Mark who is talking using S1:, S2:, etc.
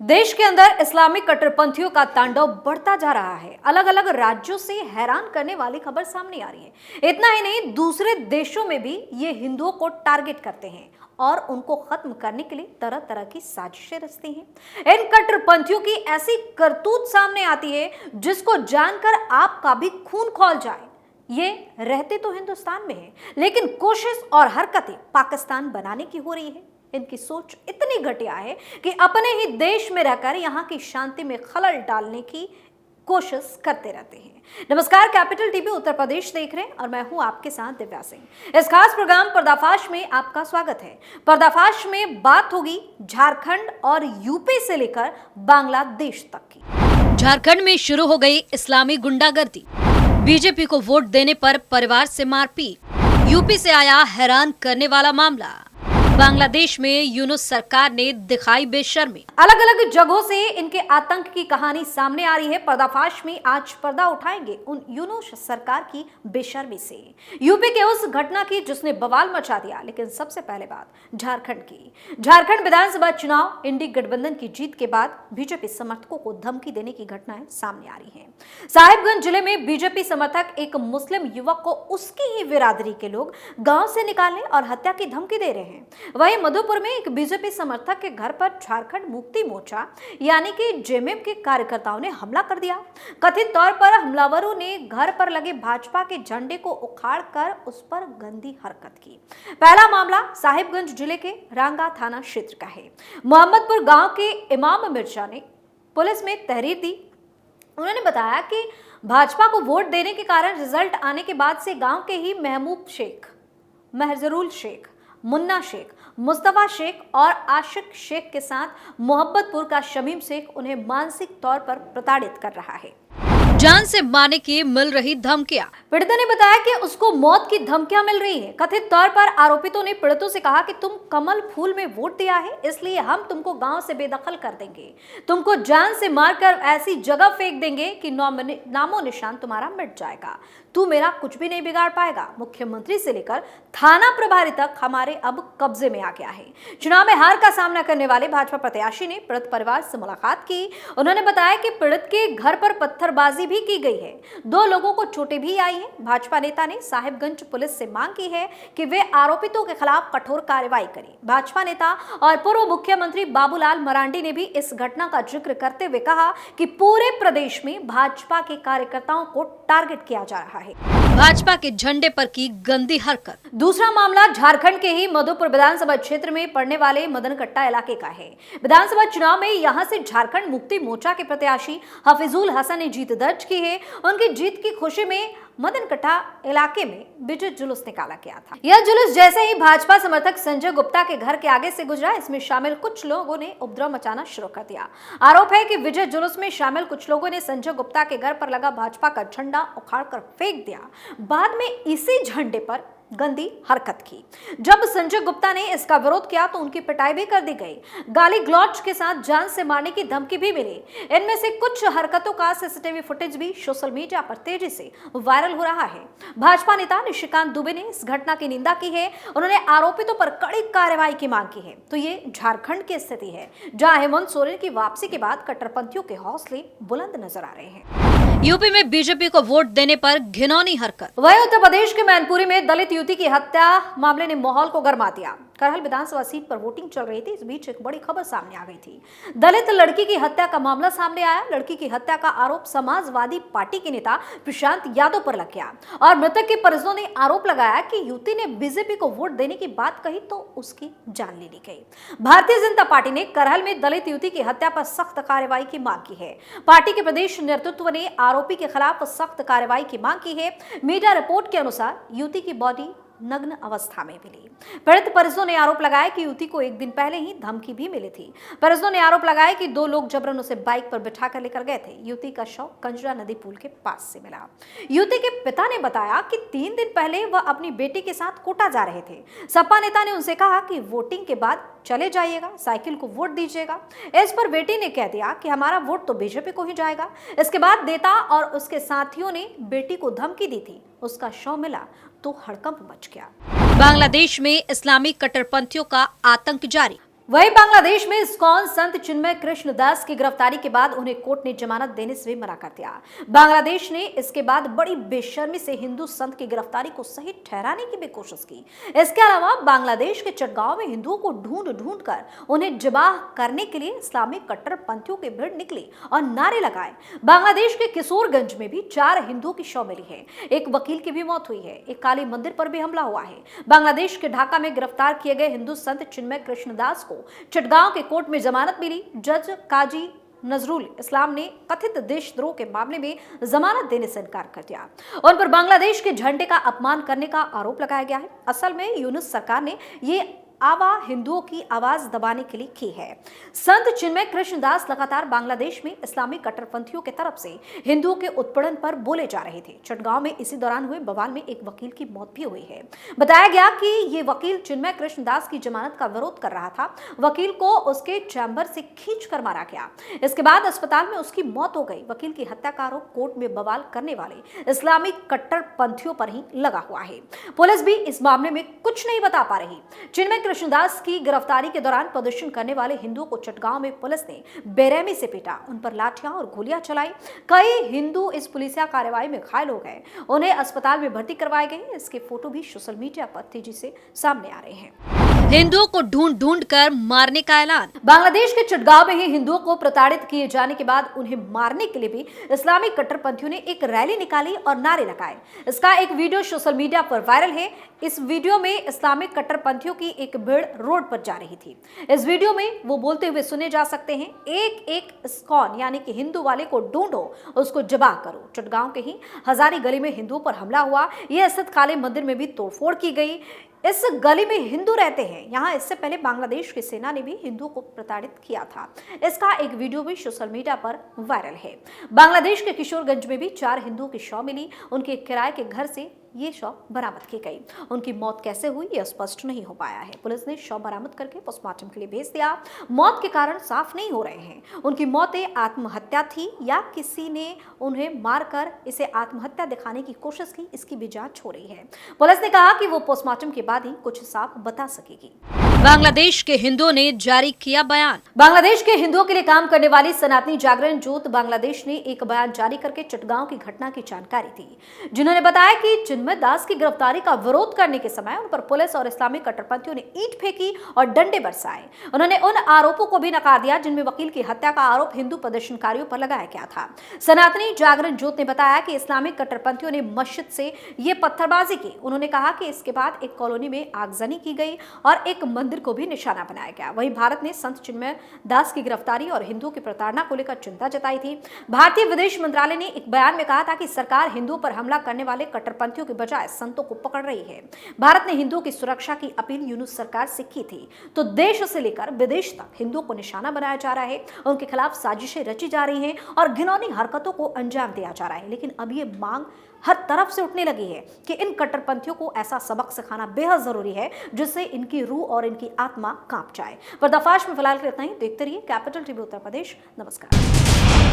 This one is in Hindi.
S1: देश के अंदर इस्लामिक कट्टरपंथियों का तांडव बढ़ता जा रहा है। अलग अलग राज्यों से हैरान करने वाली खबर सामने आ रही है। इतना ही नहीं, दूसरे देशों में भी ये हिंदुओं को टारगेट करते हैं और उनको खत्म करने के लिए तरह तरह की साजिशें रचती हैं। इन कट्टरपंथियों की ऐसी करतूत सामने आती है जिसको जानकर आपका भी खून खौल जाए। ये रहते तो हिंदुस्तान में है, लेकिन कोशिश और हरकतें पाकिस्तान बनाने की हो रही है। इनकी सोच इतनी घटिया है कि अपने ही देश में रहकर यहाँ की शांति में खलल डालने की कोशिश करते रहते हैं। नमस्कार, कैपिटल टीवी उत्तर प्रदेश देख रहे हैं और मैं हूं आपके साथ दिव्या सिंह। इस खास प्रोग्राम पर्दाफाश में आपका स्वागत है। पर्दाफाश में बात होगी झारखंड और यूपी से लेकर बांग्लादेश तक की।
S2: झारखंड में शुरू हो गई इस्लामी गुंडागर्दी। बीजेपी को वोट देने पर परिवार से मारपीट। यूपी से आया हैरान करने वाला मामला। बांग्लादेश में यूनुस सरकार ने दिखाई बेशर्मी।
S1: अलग अलग जगहों से इनके आतंक की कहानी सामने आ रही है। पर्दाफाश में आज पर्दा उठाएंगे उन यूनुस सरकार की बेशर्मी से, यूपी के उस घटना की जिसने बवाल मचा दिया। लेकिन सबसे पहले बात झारखंड की। झारखंड विधानसभा चुनाव इंडी गठबंधन की जीत के बाद बीजेपी समर्थकों को धमकी देने की घटनाएं सामने आ रही हैं। साहिबगंज जिले में बीजेपी समर्थक एक मुस्लिम युवक को उसकी ही बिरादरी के लोग गांव से निकालने और हत्या की धमकी दे रहे हैं। वहीं मधुपुर में एक बीजेपी समर्थक के घर पर झारखंड मुक्ति मोर्चा यानी कि जेएमएम के कार्यकर्ताओं ने हमला कर दिया। कथित तौर पर हमलावरों ने घर पर लगे भाजपा के झंडे को उखाड़कर उस पर गंदी हरकत की। पहला मामला साहिबगंज जिले के रांगा थाना क्षेत्र का है। मोहम्मदपुर गांव के इमाम मिर्जा ने पुलिस में तहरीर दी। उन्होंने बताया कि भाजपा को वोट देने के कारण रिजल्ट आने के बाद से गांव के ही महमूब शेख, महजरुल शेख, मुन्ना शेख, मुस्तफा शेख और आशिक शेख के साथ मोहब्बतपुर का शमीम शेख उन्हें मानसिक तौर पर प्रताड़ित कर रहा है।
S2: जान से मारने की मिल रही धमकियां।
S1: पीड़िता ने बताया कि उसको मौत की धमकियां मिल रही हैं। कथित तौर पर आरोपितों ने पीड़ितों से कहा कि तुम कमल फूल में वोट दिया है, इसलिए हम तुमको गांव से बेदखल कर देंगे, तुमको जान से मारकर ऐसी जगह फेंक देंगे कि नामो निशान तुम्हारा मिट जाएगा, तू मेरा कुछ भी नहीं बिगाड़ पाएगा। मुख्यमंत्री से लेकर थाना प्रभारी तक हमारे अब कब्जे में आ गया है। चुनाव में हार का सामना करने वाले भाजपा प्रत्याशी ने पीड़ित परिवार से मुलाकात की। उन्होंने बताया कि पीड़ित के घर पर पत्थरबाजी भी की गई है, 2 लोगों को चोटें भी आई हैं। भाजपा नेता ने साहिबगंज पुलिस से मांग की है कि वे आरोपितों के खिलाफ कठोर कार्रवाई करें। भाजपा नेता और पूर्व मुख्यमंत्री बाबूलाल मरांडी ने भी इस घटना का जिक्र करते हुए कहा कि पूरे प्रदेश में भाजपा के कार्यकर्ताओं को टारगेट किया जा रहा है।
S2: भाजपा के झंडे पर की गंदी हरकत।
S1: दूसरा मामला झारखंड के ही मधुपुर विधानसभा क्षेत्र में पड़ने वाले मदनकट्टा इलाके का है। विधानसभा चुनाव में यहां से झारखंड मुक्ति मोर्चा के प्रत्याशी हफीजुल हसन ने जीत दर्ज की है। उनकी जीत की खुशी में मदनकट्टा इलाके में विजय जुलूस निकाला गया था। यह जुलूस जैसे ही भाजपा समर्थक संजय गुप्ता के घर के आगे से गुजरा, इसमें शामिल कुछ लोगों ने उपद्रव मचाना शुरू कर दिया। आरोप है कि विजय जुलूस में शामिल कुछ लोगों ने संजय गुप्ता के घर पर लगा भाजपा का झंडा उखाड़कर फेंक दिया। बाद में इसी झंडे पर गंदी हरकत की। जब संजय गुप्ता ने इसका विरोध किया तो उनकी पिटाई भी कर दी गई। गाली गलौज के साथ जान से मारने की धमकी भी मिली। इनमें से कुछ हरकतों का सीसीटीवी फुटेज भी सोशल मीडिया पर तेजी से वायरल हो रहा है। भाजपा नेता निशिकांत दुबे ने इस घटना की निंदा की है। उन्होंने आरोपितों पर कड़ी कार्रवाई की मांग की है। तो ये झारखंड की स्थिति है, जहां हेमंत सोरेन की वापसी के बाद कट्टरपंथियों के हौसले बुलंद नजर आ रहे हैं।
S2: यूपी में बीजेपी को वोट देने पर घिनौनी हरकत।
S1: वहीं उत्तर प्रदेश के मैनपुरी में दलित युवती की हत्या मामले ने माहौल को गर्मा दिया। करहल विधानसभा सीट पर वोटिंग चल रही थी, इस बीच एक बड़ी खबर सामने आ गई थी। दलित लड़की की हत्या का मामला सामने आया। लड़की की हत्या का आरोप समाजवादी पार्टी के नेता प्रशांत यादव पर लग गया और मृतक के परिजनों ने आरोप लगाया कि युवती ने बीजेपी को वोट देने की बात कही तो उसकी जान ले ली गई। भारतीय जनता पार्टी ने करहल में दलित युवती की हत्या पर सख्त कार्रवाई की मांग की है। पार्टी के प्रदेश नेतृत्व ने आरोपी के खिलाफ सख्त कार्रवाई की मांग की है। मीडिया रिपोर्ट के अनुसार युवती की बॉडी नग्न अवस्था में मिली। पीड़ित परिजनों ने आरोप लगाया कि युवती को एक दिन पहले ही धमकी भी मिली थी। परिजनों ने आरोप लगाया कि 2 लोग जबरन उसे बाइक पर बिठाकर लेकर गए थे। युवती का शव कंजरा नदी पुल के पास से मिला। युवती के पिता ने बताया कि 3 दिन पहले वह अपनी बेटी के साथ कोटा जा रहे थे। सपा नेता ने उनसे कहा कि वोटिंग के बाद चले जाइएगा, साइकिल को वोट दीजिएगा। इस पर बेटी ने कह दिया कि हमारा वोट तो बीजेपी को ही जाएगा। इसके बाद नेता और उसके साथियों ने बेटी को धमकी दी थी। उसका शव मिला तो हड़कंप मच गया।
S2: बांग्लादेश में इस्लामी कट्टरपंथियों का आतंक जारी।
S1: वहीं बांग्लादेश में इस्कॉन संत चिन्मय कृष्ण दास की गिरफ्तारी के बाद उन्हें कोर्ट ने जमानत देने से भी मना कर दिया। बांग्लादेश ने इसके बाद बड़ी बेशर्मी से हिंदू संत की गिरफ्तारी को सही ठहराने की भी कोशिश की। इसके अलावा बांग्लादेश के चटगांव में हिंदुओं को ढूंढ कर उन्हें जबाह करने के लिए इस्लामी कट्टरपंथियों की भीड़ निकली और नारे लगाए। बांग्लादेश के किशोरगंज में भी 4 हिंदुओं की शव मिली है। एक वकील की भी मौत हुई है। एक काली मंदिर पर भी हमला हुआ है। बांग्लादेश के ढाका में गिरफ्तार किए गए हिंदू संत चिन्मय कृष्ण दास को चटगांव के कोर्ट में जमानत मिली। जज काजी नजरुल इस्लाम ने कथित देशद्रोह के मामले में जमानत देने से इनकार कर दिया। उन पर बांग्लादेश के झंडे का अपमान करने का आरोप लगाया गया है। असल में यूनुस सरकार ने ये आवा हिंदुओं की आवाज दबाने के लिए की है। संत चिन्मय कृष्ण दास लगातार बांग्लादेश में इस्लामी कट्टरपंथियों के तरफ से हिंदुओं के उत्पीड़न पर बोले जा रहे थे। चटगांव में इसी दौरान हुए बवाल में एक वकील की मौत भी हुई है। बताया गया कि ये वकील चिन्मय कृष्ण दास की जमानत का विरोध कर रहा था। वकील को उसके चैम्बर से खींच कर मारा गया। इसके बाद अस्पताल में उसकी मौत हो गई। वकील की हत्या का आरोप कोर्ट में बवाल करने वाले इस्लामी कट्टरपंथियों पर ही लगा हुआ है। पुलिस भी इस मामले में कुछ नहीं बता पा रही। चिन्मय कृष्णदास की गिरफ्तारी के दौरान प्रदर्शन करने वाले हिंदुओं को चटगांव में पुलिस ने बेरहमी से पीटा। उन पर लाठियां और गोलियां चलाई। कई हिंदू इस पुलिसिया कार्रवाई में घायल हो गए। उन्हें अस्पताल में भर्ती करवाए गए। इसके फोटो भी सोशल मीडिया पर तेजी से सामने आ रहे हैं।
S2: हिंदुओं को ढूंढ कर मारने का ऐलान।
S1: बांग्लादेश के चटगांव में ही हिंदुओं को प्रताड़ित किए जाने के बाद उन्हें मारने के लिए भी इस्लामी कट्टरपंथियों ने एक रैली निकाली और नारे लगाए। इसका एक वीडियो सोशल मीडिया पर वायरल है। इस वीडियो में इस्लामिक कट्टरपंथियों की एक भीड़ रोड पर जा रही थी। इस वीडियो में वो बोलते हुए सुने जा सकते हैं, एक एक इस्कॉन यानी कि हिंदू वाले को ढूंढो, उसको जबाह करो। चटगांव के ही हजारी गली में हिंदुओं पर हमला हुआ। यह स्थित काली मंदिर में भी तोड़फोड़ की गई। इस गली में हिंदू रहते हैं। यहाँ इससे पहले बांग्लादेश की सेना ने भी हिंदुओं को प्रताड़ित किया था। इसका एक वीडियो भी सोशल मीडिया पर वायरल है। बांग्लादेश के किशोरगंज में भी 4 हिंदुओं की शव मिली। उनके किराए के घर से ये शव बरामद की गई। उनकी मौत कैसे हुई यह स्पष्ट नहीं हो पाया है। पुलिस ने शव बरामद करके पोस्टमार्टम के लिए भेज दिया। मौत के कारण साफ नहीं हो रहे हैं। उनकी मौत आत्महत्या थी या किसी ने उन्हें मारकर इसे आत्महत्या दिखाने की कोशिश की, इसकी भी जांच हो रही है। पुलिस ने कहा कि वो पोस्टमार्टम के बाद ही कुछ साफ बता सकेगी।
S2: बांग्लादेश के हिंदुओं ने जारी किया बयान।
S1: बांग्लादेश के हिंदुओं के लिए काम करने वाली सनातनी जागरण ज्योत बांग्लादेश ने एक बयान जारी करके चटगांव की घटना की जानकारी दी, जिन्होंने बताया कि चिन्मय दास की गिरफ्तारी का विरोध करने के समय उन पर पुलिस और इस्लामिक कट्टरपंथियों ने ईंट फेंकी और डंडे बरसाए। उन्होंने उन आरोपों को भी नकार दिया जिनमें वकील की हत्या का आरोप हिंदू प्रदर्शनकारियों पर लगाया गया था। सनातनी जागरण ज्योत ने बताया कि इस्लामिक कट्टरपंथियों ने मस्जिद से ये पत्थरबाजी की। उन्होंने कहा कि इसके बाद एक कॉलोनी में आगजनी की गई और एक मंदिर को भी निशाना बनाया गया। वहीं भारत ने संत चिन्मय दास की गिरफ्तारी और हिंदुओं की प्रताड़ना को लेकर चिंता जताई थी। भारतीय विदेश मंत्रालय ने एक बयान में कहा था कि सरकार हिंदुओं पर हमला करने वाले कट्टरपंथियों के बजाय संतों को पकड़ रही है। भारत ने हिंदुओं की सुरक्षा की अपील यूनुस सरकार से की थी। तो देश से लेकर विदेश तक हिंदुओं को निशाना बनाया जा रहा है। उनके खिलाफ साजिशें रची जा रही हैं और घिनौनी हरकतों को अंजाम दिया जा रहा है। लेकिन अब ये मांग हर तरफ से उठने लगी है कि इन कट्टरपंथियों को ऐसा सबक सिखाना बेहद जरूरी है जिससे इनकी रूह और इनकी आत्मा कांप जाए। पर्दाफाश में फिलहाल इतना ही। देखते रहिए कैपिटल टीवी उत्तर प्रदेश। नमस्कार।